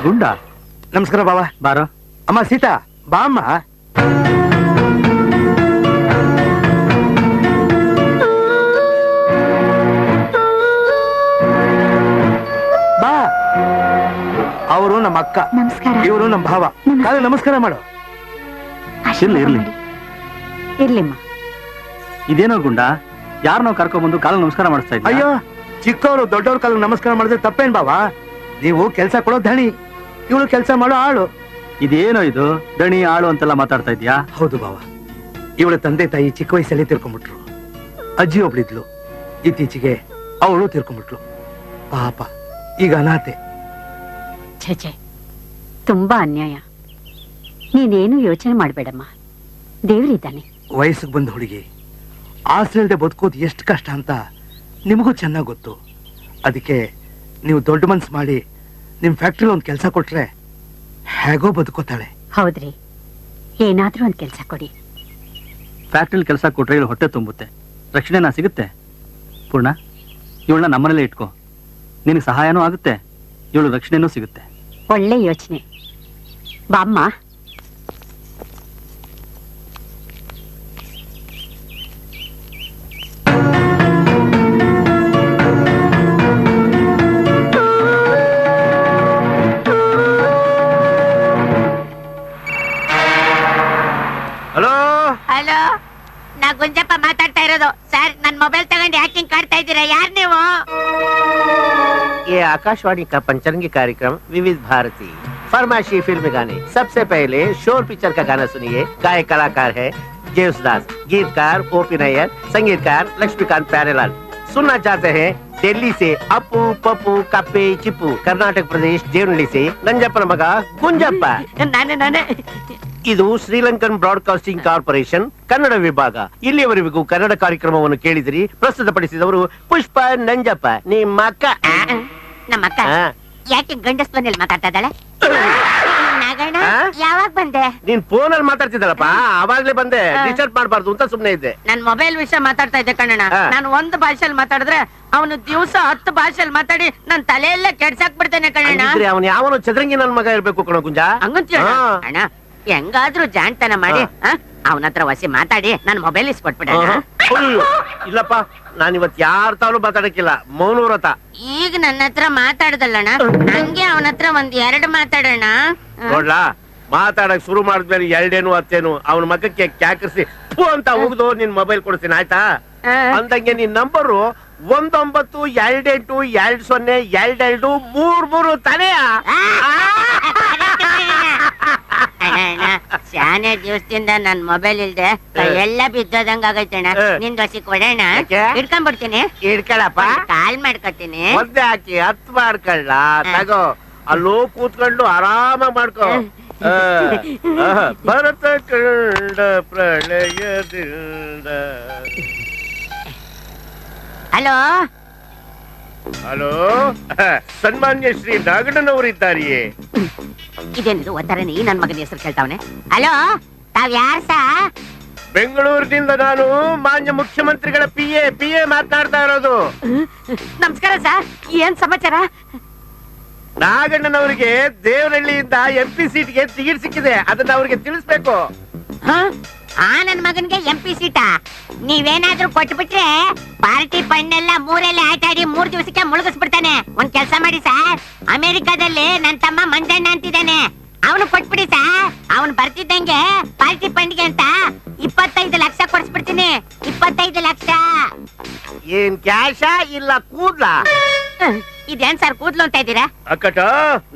ಗುಂಡ ನಮಸ್ಕಾರ ಬಾವ. ಬಾರೋ. ಅಮ್ಮ ಸೀತಾ ಬಾ ಅಮ್ಮ. ಬಾ. ಅವರು ನಮ್ಮ ಅಕ್ಕ, ಇವರು ನಮ್ಮ ಭಾವ. ಕಾಲ ನಮಸ್ಕಾರ ಮಾಡು. ಇರ್ಲಿ ಇರ್ಲಿಮ್ಮ. ಇದೇನೋ ಗುಂಡ, ಯಾರನ್ನೋ ಕರ್ಕೊಂಡ್ಬಂದು ಕಾಲ ನಮಸ್ಕಾರ ಮಾಡಿಸ್ತಾ ಇದ್ದ. ಅಯ್ಯೋ, ಚಿಕ್ಕವರು ದೊಡ್ಡವ್ರ ಕಾಲ ನಮಸ್ಕಾರ ಮಾಡಿದ್ರೆ ತಪ್ಪೇನ್ ಬಾವ? ನೀವು ಕೆಲ್ಸ ಕೊಡೋ ಧಣಿ, ಇವಳು ಕೆಲ್ಸ ಮಾಡೋ ಆಳು. ಇದೇನೋ ಇದು ದಣಿ ಆಳು ಅಂತೆಲ್ಲ ಮಾತಾಡ್ತಾ ಇದ್ಯಾ? ಹೌದು ಬಾವ, ಇವಳ ತಂದೆ ತಾಯಿ ಚಿಕ್ಕ ವಯಸ್ಸಲ್ಲಿ ತೀರ್ಕೊಂಡ್ಬಿಟ್ರು. ಅಜ್ಜಿ ಒಬ್ಳಿದ್ಲು, ಇತ್ತೀಚೆಗೆ ಅವಳು ತೀರ್ಕೊಂಡ್ಬಿಟ್ಲು. ಪಾಪ ಈಗ ಅನಾಥೆ. ಛೇ, ತುಂಬಾ ಅನ್ಯಾಯ. ನೀನೇನು ಯೋಚನೆ ಮಾಡ್ಬೇಡಮ್ಮ, ದೇವ್ರಿದ್ದಾನೆ. ವಯಸ್ಸಿಗೆ ಬಂದ ಹುಡುಗಿ ಆಸರೆ ಇಲ್ಲದೆ ಬದುಕೋದು ಎಷ್ಟು ಕಷ್ಟ ಅಂತ ನಿಮಗೂ ಚೆನ್ನಾಗಿ ಗೊತ್ತು. ಅದಕ್ಕೆ ನೀವು ದೊಡ್ಡ ಮನ್ಸು ಮಾಡಿ ನಿಮ್ ಫ್ಯಾಕ್ಟ್ರಿಲಿ ಒಂದು ಕೆಲಸ ಕೊಟ್ರೆ ಹೇಗೋ ಬದುಕೋತಾಳೆ. ಹೌದ್ರಿ, ಏನಾದ್ರೂ ಒಂದ್ ಕೆಲ್ಸ ಕೊಡಿ. ಫ್ಯಾಕ್ಟ್ರಿಲಿ ಕೆಲಸ ಕೊಟ್ರೆ ಇವಳು ಹೊಟ್ಟೆ ತುಂಬುತ್ತೆ, ರಕ್ಷಣೆನ ಸಿಗುತ್ತೆ. ಪೂರ್ಣ, ಇವಳನ್ನ ನಮ್ಮನೇಲೆ ಇಟ್ಕೋ, ನಿನಗೆ ಸಹಾಯನೂ ಆಗುತ್ತೆ, ಇವಳು ರಕ್ಷಣೆನೂ ಸಿಗುತ್ತೆ. ಒಳ್ಳೆ ಯೋಚನೆ. ಬಾಮ್ಮ. ಹಲೋ ಹಲೋ, ನಾ ಗುಂಜಪ್ಪ ಮಾತಾಡ್ತಾ ಇರೋದು. ಸರ್, ನನ್ ಮೊಬೈಲ್ ತಗೊಂಡು ಹ್ಯಾಕಿಂಗ್ ಕಾಡ್ತಾ ಇದ್ದೀರಾ? ಯಾರ್ ನೀವು? ये आकाशवाणी का पंचरंगी कार्यक्रम विविध भारती फरमाइशी फिल्म गाने। सबसे पहले शोर पिक्चर का गाना सुनिए। गायक कलाकार है जेसुदास, गीतकार ओपी नैयर, संगीतकार लक्ष्मीकांत प्यारेलाल। सुनना चाहते हैं दिल्ली से अप्पू पप्पू कप्पे चिप्पू, कर्नाटक प्रदेश देवनहಳ್ಳಿ से ನಂಜಪ್ಪನ ಮಗ ಗುಂಜಪ್ಪ। ನಾನೇ ಇದು ಶ್ರೀಲಂಕನ್ ಬ್ರಾಡ್ಕಾಸ್ಟಿಂಗ್ ಕಾರ್ಪೊರೇಷನ್ ಕನ್ನಡ ವಿಭಾಗ. ಇಲ್ಲಿಯವರೆಗೂ ಕನ್ನಡ ಕಾರ್ಯಕ್ರಮವನ್ನು ಕೇಳಿದಿರಿ. ಪ್ರಸ್ತುತಪಡಿಸಿದವರು ಪುಷ್ಪ ನಂಜಪ್ಪ. ನಿಮ್ಮ ಅಕ್ಕ ನಮ್ಮ ಅಕ್ಕ ಯಾಕೆ ಗಂಡಸ್ ಬಂದಲ್ಲಿ ಮಾತಾಡ್ತಾ ಇದ್ದಾಳೆ? ಯಾವಾಗ ಬಂದೆ? ನೀನ್ ಫೋನ್ ಅಲ್ಲಿ ಮಾತಾಡ್ತಿದ್ದಲ್ಲಪ್ಪ, ಅವಾಗ್ಲೇ ಬಂದೆ. ಡಿಸ್ಟರ್ಬ್ ಮಾಡಬಾರ್ದು ಅಂತ ಸುಮ್ನೆ ಇದ್ದೆ. ನನ್ ಮೊಬೈಲ್ ವಿಷಯ ಮಾತಾಡ್ತಾ ಇದ್ದೆ ಕಣ್ಣಣ್ಣ. ನಾನು ಒಂದು ಭಾಷೆಯಲ್ಲಿ ಮಾತಾಡಿದ್ರೆ ಅವನು ದಿವಸ 10 ಭಾಷೆಯಲ್ಲಿ ಮಾತಾಡಿ ನನ್ ತಲೆಯೆಲ್ಲ ಕೆಡ್ಸಾಕ್ ಬಿಡ್ತೇನೆ ಕಣ್ಣಣ್ಣ. ಅವನು ಯಾವನು ಚದ್ರಂಗಿ ನನ್ ಮಗ ಇರ್ಬೇಕು ಕಣ ಗುಂಜ. ಹಂಗಂತೀಯ ಅಣ್ಣ? ಹೆಂಗಾದ್ರೂ ಜಾಣ್ತನ ಮಾಡಿ ಅವನ ಹತ್ರ ವಸಿ ಮಾತಾಡಿ ನನ್ ಮೊಬೈಲ್ ಇಸ್ಕೊಟ್ಬಿಡ. ಇಲ್ಲಪ್ಪ, ನಾನ್ ಇವತ್ ಯಾರ ತಾನು ಮಾತಾಡಕ್ಕಿಲ್ಲ, ಮೌನವ್ರತ. ಈಗ ನನ್ನ ಹತ್ರ ಮಾತಾಡ್ದಲ್ಲಣ್ಣ, ಹಂಗೆ ಅವನ ಹತ್ರ 1-2 ಮಾತಾಡೋಣ. ನೋಡ್ಲಾ, ಮಾತಾಡಕ್ ಶುರು ಮಾಡಿದ್ಮೇಲೆ 2 10 ಅವನ ಮಗಕ್ಕೆ ಕ್ಯಾಕರಿಸಿ ಅಂತ ಉಗ್ದು ನಿನ್ ಮೊಬೈಲ್ ಕೊಡ್ತೀನಿ, ಆಯ್ತಾ? ಅಂದಂಗೆ ನಿನ್ ನಂಬರು 1928202233 ತಾನೆಯ? ಶಾನೆ ದಿವಸದಿಂದ ನನ್ ಮೊಬೈಲ್ ಇಲ್ದೆ ಎಲ್ಲ ಬಿದ್ದೋದಂಗ ಆಗೈತಣ್ಣ. ನಿನ್ ದೋಸಿ ಕೊಡೋಣ, ಇಟ್ಕೊಂಡ್ಬಿಡ್ತೀನಿ. ಇಡ್ಕೊಳಪ್ಪ, ಕಾಲ್ ಮಾಡ್ಕೊತೀನಿ. ಒದ್ದೆ ಹಾಕಿ 10 ಮಾಡ್ಕೊಳ್ಳ ತಗೋ. ಅಲ್ಲೋ ಕೂತ್ಕೊಂಡು ಆರಾಮ ಮಾಡ್ಕೋ. ಭರತ ಕಂಡ ಪ್ರಳಯದಿಂದ. ಹಲೋ ಹಲೋ, ಸನ್ಮಾನ್ಯ ಶ್ರೀ ನಾಗಣ್ಣನವರಿದ್ದಾರೆಯೇ? ಇದೇನಿದು ಒತ್ತರನೇ ಈ ನನ್ ಮಗನ ಹೆಸರು ಕೇಳ್ತಾವನೆ. ಹಲೋ, ತಾವ್ ಯಾರ್ ಸಾ? ಬೆಂಗಳೂರಿನಿಂದ ನಾನು ಮಾನ್ಯ ಮುಖ್ಯಮಂತ್ರಿಗಳ ಪಿ ಎ ಮಾತನಾಡ್ತಾ ಇರೋದು. ನಮಸ್ಕಾರ ಸರ್, ಏನ್ ಸಮಾಚಾರ? ನಾಗಣ್ಣನವರಿಗೆ ದೇವನಹಳ್ಳಿಯಿಂದ MP ಸೀಟ್ಗೆ ಟಿಕೆಟ್ ಸಿಕ್ಕಿದೆ, ಅದನ್ನ ಅವ್ರಿಗೆ ತಿಳಿಸ್ಬೇಕು. ನನ್ ಮಗನ್ಗೆ MP ಸೀಟಾ? ನೀವೇನಾದ್ರೂ ಕೊಟ್ಬಿಟ್ರೆ ಪಾರ್ಟಿ ಫಂಡ್ 3 ಆಟಾಡಿ 3 ದಿವಸಕ್ಕೆ ಮುಳುಗಿಸ್ಬಿಡ್ತಾನೆ. ಒಂದ್ ಕೆಲ್ಸ ಮಾಡಿ ಸರ್, ಅಮೆರಿಕಾದಲ್ಲಿ ನನ್ ತಮ್ಮ ಮಂಜಣ್ಣ ಅಂತಿದ್ದಾನೆ, ಅವನು ಕೊಟ್ಬಿಡಿ ಸರ್. ಅವನು ಬರ್ತಿದ್ದಂಗೆ ಪಾರ್ಟಿ ಫಂಡ್ಗೆ ಅಂತ 25 ಲಕ್ಷ ಕೊಡ್ಸ್ಬಿಡ್ತೀನಿ. 25 ಲಕ್ಷ. ಏನ್ ಕ್ಯಾಶ ಇಲ್ಲ ಕೂದ್ಲ? ಇದೇನ್ ಸರ್ ಕೂದ್ಲು ಅಂತ ಇದ್ದೀರಾ? ಅಕ್ಕಟ,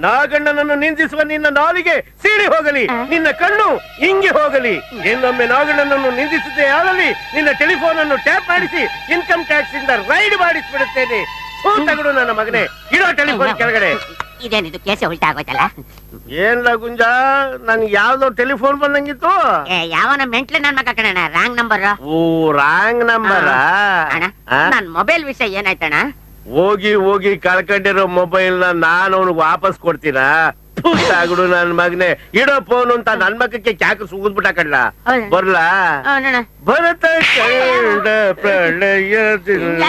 ನಾಗಣ್ಣನನ್ನು ನಿಂದಿಸುವ ನಿನ್ನ ನಾಲಿಗೆ ಸೀಳಿ ಹೋಗಲಿ, ನಿನ್ನ ಕಣ್ಣು ಹಿಂಗೆ ಹೋಗಲಿ. ಇನ್ನೊಮ್ಮೆ ನಾಗಣ್ಣನನ್ನು ನಿಂದಿಸಿದ್ದೇ ಆಗಲಿ ನಿನ್ನ ಟೆಲಿಫೋನ್ ಅನ್ನು ಟ್ಯಾಪ್ ಮಾಡಿಸಿ ಇನ್ಕಮ್ ಟ್ಯಾಕ್ಸ್ ಇಂದ ರೈಡ್ ಮಾಡಿಸ್ಬಿಡುತ್ತೇನೆ. ತಗಡು ನನ್ನ ಮಗನೇ, ಇಡೋ ಟೆಲಿಫೋನ್ ಕೆಳಗಡೆ. ಇದೇನಿದು ಕೇಸ ಉಲ್ಟಾ ಆಗೋಯ್ತಲ್ಲ? ಏನ್ಲ ಗುಂಜ, ನನ್ಗೆ ಯಾವ್ದೋ ಟೆಲಿಫೋನ್ ಬಂದಂಗಿತ್ತು. ಯಾವನ ಮೆಂಟ್ಲೆ ನನ್ ಮಗ ಕಣ, ರಾಂಗ್ ನಂಬರ್. ಓ, ರಾಂಗ್ ನಂಬರ್. ನನ್ ಮೊಬೈಲ್ ವಿಷಯ ಏನಾಯ್ತಣ್ಣ? ಹೋಗಿ ಕಳ್ಕೊಂಡಿರೋ ಮೊಬೈಲ್ ನಾನು ಅವನಿಗೆ ವಾಪಸ್ ಕೊಡ್ತೀರಾ? ತಗಡು ನನ್ ಮಗನೆ, ಇಡೋ ಫೋನ್ ಅಂತ ನನ್ ಮಗಕ್ಕೆ ಕ್ಯಾಕ ಸುಗಿದ್ಬಿಟ್ಟ ಕಡ್ಲ. ಬರ್ಲಾ? ಭರತ ಕಂಡ ಪ್ರಳಯದಿಂದ.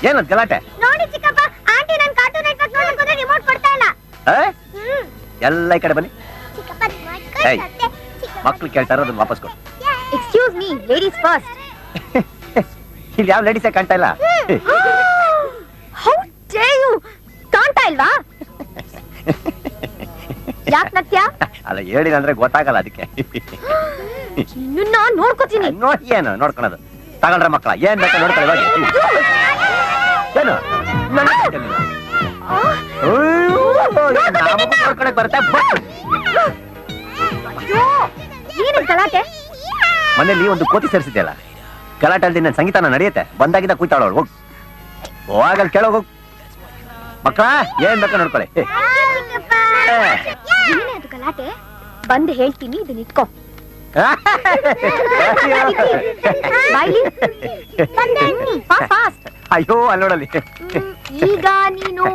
ಏನದ್ ಗಲಾಟೆ? ನೋಡಿ ಚಿಕ್ಕಪ್ಪ, ಆಂಟಿ ನನ್ ಕಾರ್ಟೂನ್ ನೆಟ್ವರ್ಕ್ ನೋಡಕ್ ಹೋದ್ರೆ ರಿಮೋಟ್ ಕೊಡ್ತಾ ಇಲ್ಲ. ಎಲ್ಲ ಈ ಕಡೆ ಬನ್ನಿ. ಏಯ್, ಮಕ್ಳು ಕೇಳ್ತಾರ ಅದನ್ನ ವಾಪಸ್ ಕೊಡು. Excuse me, ladies first. ಇಲ್ಲಿ ಯಾವ ಲೇಡೀಸೇ ಕಾಣ್ತಾ ಇಲ್ಲ. How dare you? ಕಾಣ್ತಾ ಇಲ್ವಾ? ಯಾಕ್ ನತ್ಯ? ಅಲ್ಲ ಹೇಳಿಲ್ಲ ಅಂದ್ರೆ ಗೊತ್ತಾಗಲ್ಲ ಅದಕ್ಕೆ. ನಿನ್ನ ನೋಡ್ಕೋತೀನಿ. ನೋಡಿ ಏನು ನೋಡ್ಕೊಳೋದು? ತಗೊಳ್ರೆ ಮಕ್ಕಳ ಏನ್ ಬೇಕಾ ನೋಡ್ಕೊಳ್ಳಿ ಇವಾಗ. ಏನು ನೋಡ್ಕೊಳಕ್ ಬರುತ್ತೆ. ಏನು ಗಲಾಟೆ? ಮನೇಲಿ ಒಂದು ಕೋತಿ ಸೇರಿಸಿದ್ಯಲ್ಲ, ಗಲಾಟೆ ಅಲ್ದಿ ನನ್ನ ಸಂಗೀತನ ನಡೆಯುತ್ತೆ. ಬಂದಾಗಿದ್ದ ಕೂತಾಳವಳು. ಹೋಗ್ ಹೋಗಲ್ ಕೇಳೋಗ ಮಕ್ಕಳ ಏನ್ ಬೇಕಾ ನೋಡ್ಕೊಳ್ಳಿ. ಏನೇ ಅದು ಗಲಾಟೆ? ಬಂದು ಹೇಳ್ತೀನಿ, ಇದನ್ನ ಇಟ್ಕೋ. ಅಯ್ಯೋ ಅಲ್ಲೋಡಲ್ಲಿ. ಈಗ ನೀನು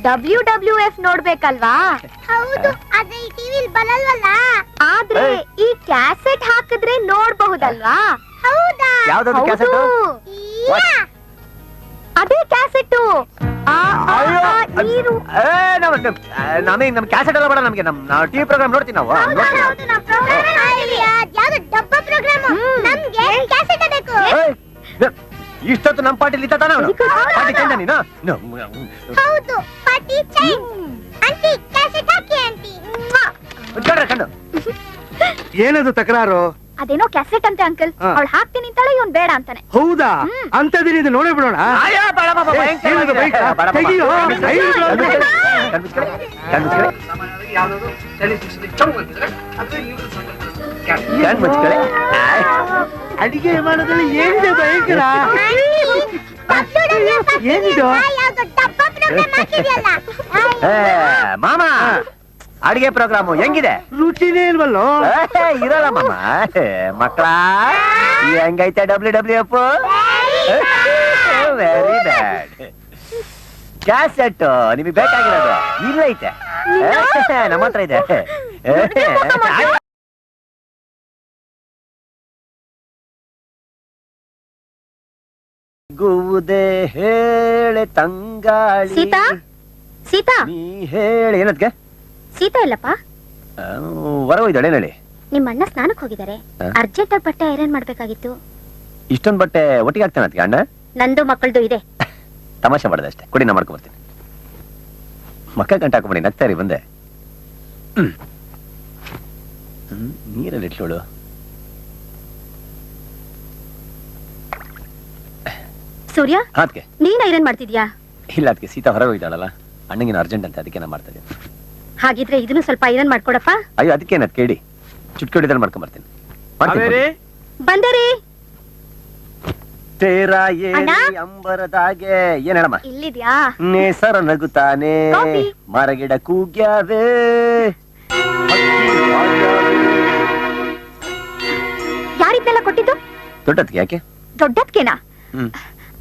WWF ನೋಡ್ಬೇಕಲ್ವಾ? ಹೌದು, ಆದ್ರೆ ಈ ಟಿವಿಲಿ ಬರಲ್ವಲ್ಲ. ಆದ್ರೆ ಈ ಕ್ಯಾಸೆಟ್ ಹಾಕಿದ್ರೆ ನೋಡಬಹುದಲ್ವಾ? ಹೌದಾ? ಯಾವ್ದಾದ್ರು ಕ್ಯಾಸೆಟ್? ಅದೇ ಕ್ಯಾಸೆಟ್. ನೀರು ನಮಗೆ ನಮ್ ಕ್ಯಾಸೆಟ್ ಎಲ್ಲ ಬೇಡ ನಮ್ಗೆ. ನಾವು ಟಿವಿ ಪ್ರೋಗ್ರಾಮ್ ನೋಡ್ತೀವಿ ನಾವು. ಇಷ್ಟೊತ್ತು ನಮ್ ಪಾರ್ಟಿಲಿ ಇತ್ತ ತಾನ ಪಾರ್ಟಿ ಚೇಂಜ ನೀನು. ಕಣ್ಣು ಏನದು ತಕರಾರು? ಅದೇನೋ ಕ್ಯಾಸೆಟ್ ಅಂತೆ ಅಂಕಲ್. ಅವಳು ಹಾಕ್ತೀನಿ ಅಂತಾಳೆ, ಇವನ್ ಬೇಡ ಅಂತಾನೆ. ಹೌದಾ? ಅಂತದಿನ ನೋಡೇ ಬಿಡೋಣ. ಏನದು ಬೈಕ್? ತೆಗಿಯೋ, ಅಡಿಗೆ ಮಾಡೋದ್ರಲ್ಲಿ ಏನಿದೆ ಭಯಂಕರ? ಏನಿದು? ಮಾಮ ಅಡಿಗೆ ಪ್ರೋಗ್ರಾಮು ಹೆಂಗಿದೆ? ರುಚಿನೇ ಇಲ್ವಲ್ಲೋ? ಇರಲ್ಲ ಮಾಮ. ಮಕ್ಕಳ ಹೆಂಗೈತೆ WWF? Very bad. ಕ್ಯಾಸೆಟ್ ನಿಮಗೆ ಬೇಕಾಗಿರೋದು ಇಲ್ಲ ಐತೆ, ನಮ್ಮ ಹತ್ರ ಇದೆ. ಗುವುದೇ ಹೇಳೆ ತಂಗಾಳಿ. ಸೀತಾ, ಸೀತಾ, ನೀ ಹೇಳಿ. ಏನದ್ಕೆ? ಸೀತಾ ಇಲ್ಲಪ್ಪ, ಹೊರಗೋಯ್ದಾಳೆ. ಹೇಳಿ. ನಿಮ್ಮ ಅಣ್ಣ ಸ್ನಾನಕ್ಕೆ ಹೋಗಿದ್ದಾರೆ. ಅರ್ಜೆಂಟ್ ಆಗಿ ಬಟ್ಟೆ ಐರನ್ ಮಾಡ್ಬೇಕಾಗಿತ್ತು. ಇಷ್ಟೊಂದು ಬಟ್ಟೆ ಒಟ್ಟಿಗೆ ಹಾಕ್ತಾನ ಅದಕ್ಕೆ ಅಣ್ಣ? ನಂದು ಮಕ್ಕಳದು ಇದೆ. ತಮಾಷೆ ಮಾಡಿದೆ ಅಷ್ಟೇ. ಕೊಡಿ, ನಾ ಮಾಡ್ಕೊಬರ್ತೀನಿ. ಮಕ್ಕ ಗಂಟೆ ಹಾಕೊಂಬಿಡಿ, ನಗ್ತಾರಿ ಬಂದೆ. ನೀರಲ್ಲಿ ಇಟ್ಲೋಳು. ಸೂರ್ಯ, ಅದಕ್ಕೆ ನೀನ್ ಐರನ್ ಮಾಡ್ತಿದ್ಯಾ? ಇಲ್ಲ, ಅದಕ್ಕೆ ಸೀತಾ ಹೊರಗೆ ಹೋಯ್ತಾಳಲ್ಲ, ಅಣ್ಣಗಿನ ಅರ್ಜೆಂಟ್ ಅಂತ, ಅದಕ್ಕೆ ನಾ ಮಾಡ್ತಾ ಇದ್ದೀನಿ. ಹಾಗಿದ್ರೆ ಇದನ್ನು ಸ್ವಲ್ಪ ಐರನ್ ಮಾಡ್ಕೊಡಪ್ಪ. ಅಯ್ಯೋ ಅದಕ್ಕೆ ನದ್ ಕೇಳಿ, ಚುಟ್ಕಿ ಹೊಡಿದಲ್ಲಿ ಮಾಡ್ಕೊಂಬರ್ತೀನಿ. ಬಂದರಿ ತೇರಾ ಅಣ್ಣ? ಏರಿ ಅಂಬರದಾಗೆ. ಏನ್ ಹೇಳಮ್ಮ? ಇಲ್ಲಿದ್ಯಾ? ನೇಸರ ನಗುತ್ತಾನೆ, ಕಾಫಿ. ಮರಗಿಡ ಕೂಗ್ಯಾವೆ. ಯಾರಿದ್ದೆಲ್ಲ ಕೊಟ್ಟಿದ್ದು? ದೊಡ್ಡದ್ಕೆ ಯಾಕೆ? ದೊಡ್ಡದ್ಕೆನಾ?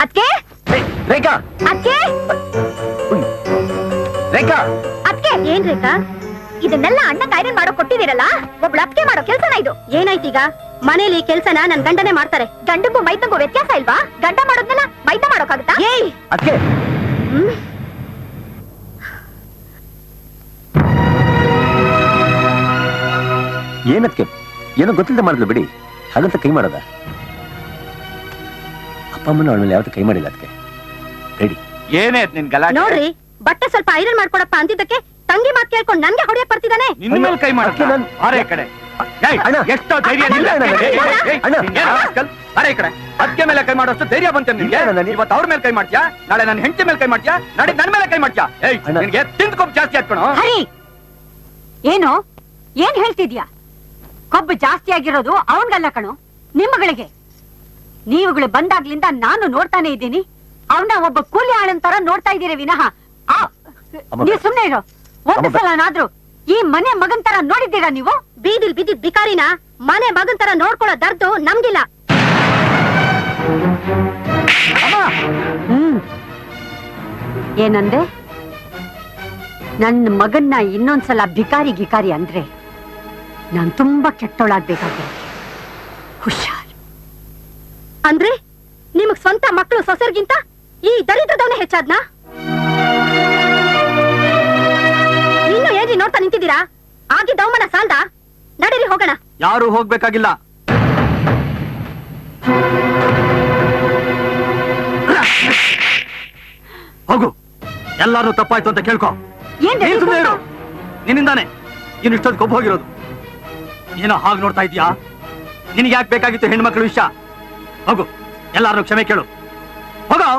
ಅದ್ಕೆ ರೇಖಾ, ಅದ್ಕೆ ರೇಖಾ, ಅದ್ಕೆ ಏನ್ ರೇಖಾ? ಇದನ್ನೆಲ್ಲ ಅಣ್ಣಂಗ್ ಐರನ್ ಮಾಡೋ ಕೊಟ್ಟಿದ್ದೀರಲ್ಲ, ಒಬ್ಳು ಅದ್ಕೆ ಮಾಡೋ ಕೆಲ್ಸನ ಇದು. ಏನಾಯ್ತೀಗ? ಮನೇಲಿ ಕೆಲ್ಸನ ನನ್ ಗಂಡನೇ ಮಾಡ್ತಾರೆ. ಗಂಡಂಗೂ ಮೈದಂಗೂ ವ್ಯತ್ಯಾಸ ಇಲ್ವಾ? ಗಂಡ ಮಾಡೋದ್ನೆಲ್ಲ ಮೈದ ಮಾಡೋಕಾಗುತ್ತಾ? ಏಯ್, ಅದಕ್ಕೆ ಏನಕ್ಕೆ? ಏನೋ ಗೊತ್ತಿಲ್ಲದೆ ಮಾಡಿದ್ಲು ಬಿಡಿ. ಹಾಗಂತ ಕೈ ಮಾಡೋದ? ಅಪ್ಪ ಅಮ್ಮನ ಅವಳ ಮೇಲೆ ಯಾವತ್ತೂ ಕೈ ಮಾಡಿಲ್ಲ. ಅದಕ್ಕೆ ರೆಡಿ. ಏನೇ ನಿನ್ ಗಲಾಟೆ? ನೋಡ್ರಿ, ಬಟ್ಟೆ ಸ್ವಲ್ಪ ಐರನ್ ಮಾಡ್ಕೊಡಪ್ಪ ಅಂತಿದ್ದಕ್ಕೆ ತಂಗಿ ಮಾತ್ ಕೇಳ್ಕೊಂಡು ನನ್ಗೆ ಹೊಡೆಯಕ್ ಬರ್ತಿದ್ದಾನೆ. ನಿನ್ನ ಮೇಲೆ ಕೈ ಮಾಡಕ್ಕೆ ನಾನು- ಅರೆ ಈ ಕಡೆ. ಏಯ್, ಅಣ್ಣ. ಎಷ್ಟೋ ಧೈರ್ಯ ನಿನ್ನ? ಅಣ್ಣ, ಅಣ್ಣ, ಏಯ್, ಅಣ್ಣ. ನೀನ್ ರಾಸ್ಕಲ್. ಅರೆ ಈ ಕಡೆ. ಅದಕ್ಕೆ ಮೇಲೆ ಕೈ ಮಾಡೋಷ್ಟು ಧೈರ್ಯ ಬಂತ ನಿನ್ಗೆ? ಇಲ್ಲ, ನಾನು- ಇವತ್ತು ಅವ್ರ ಮೇಲೆ ಕೈ ಮಾಡ್ತೀಯಾ, ನಾಳೆ ನನ್ನ ಹೆಂಡತಿ ಮೇಲೆ ಕೈ ಮಾಡ್ತೀಯಾ, ನಾಳೆ ನನ್ನ ಮೇಲೆ ಕೈ ಮಾಡ್ತೀಯಾ? ಏಯ್, ಅಣ್ಣ. ನಿನ್ಗೆ ತಿಂದ್ಕೊಬ್ಬು ಜಾಸ್ತಿ ಹಾಕೋಣ. ಹರಿ, ಏನು ಏನ್ ಹೇಳ್ತಿದ್ಯಾ? ಕೊಬ್ಬು ಜಾಸ್ತಿ ಆಗಿರೋದು ಅವನ್ಗಲ್ಲ ಕಣು, ನಿಮ್ಮಗಳಿಗೆ. ನೀವುಗಳು ಬಂದಾಗ್ಲಿಂದ ನಾನು ನೋಡ್ತಾನೆ ಇದ್ದೀನಿ. ಅವನ ಒಬ್ಬ ಕೂಲಿ ಆಳನ್ ತರ ನೋಡ್ತಾ ಇದ್ದೀರಿ ವಿನಃ ನೀವು ಸುಮ್ನೆ ಇರೋ. ಒಂದು ಸಲನಾದ್ರೂ ಈ ಮನೆ ಮಗನ್ ತರ ನೋಡಿದ್ದೀರಾ ನೀವು? ಬೀದಿಲ್ ಬಿದ್ದಿದ್ ಬಿಕಾರಿನ ಮನೆ ಮಗನ್ ತರ ನೋಡ್ಕೊಳ್ಳೋ ದರ್ದು ನಮ್ಗಿಲ್ಲ. ಏನಂದೆ? ನನ್ನ ಮಗನ್ನ ಇನ್ನೊಂದ್ಸಲ ಭಿಕಾರಿ ಗಿಕಾರಿ ಅಂದ್ರೆ ನಾನ್ ತುಂಬಾ ಕೆಟ್ಟೋಳಾಗ್ಬೇಕಾಗಿದೆ. ಹುಷಾರ್. ಅಂದ್ರೆ ನಿಮಗ್ ಸ್ವಂತ ಮಕ್ಕಳು ಸೊಸರ್ಗಿಂತ ಈ ದರಿದ್ರದವನೇ ಹೆಚ್ಚಾದ್ನಾ? ಇನ್ನು ಏನ್ರಿ ನೋಡ್ತಾ ನಿಂತಿದ್ದೀರಾ? ಆಗಿದ್ದ ಅವಮಾನ ಸಾಲ್ದ? ನಡೀರಿ ಹೋಗೋಣ. ಯಾರು ಹೋಗ್ಬೇಕಾಗಿಲ್ಲ. ಹೋಗು. ಎಲ್ಲಾರು ತಪ್ಪಾಯ್ತು ಅಂತ ಕೇಳ್ಕೊ. ಏನ್ ನೀನ್ ಸುಮ್ನೆ ಇರು. ನಿನ್ನಿಂದಾನೆ ಇನ್ನು ಇಷ್ಟೊಂದು ಕೊಬ್ಬು ಹೋಗಿರೋದು. ಏನೋ ಹಾಗೆ ನೋಡ್ತಾ ಇದೀಯಾ? ನಿನಗೆ ಯಾಕೆ ಬೇಕಾಗಿತ್ತು ಹೆಣ್ಮಕ್ಳ ವಿಷಯ? ಹೋಗು, ಎಲ್ಲಾರು ಕ್ಷಮೆ ಕೇಳು. ಹೋಗೋ.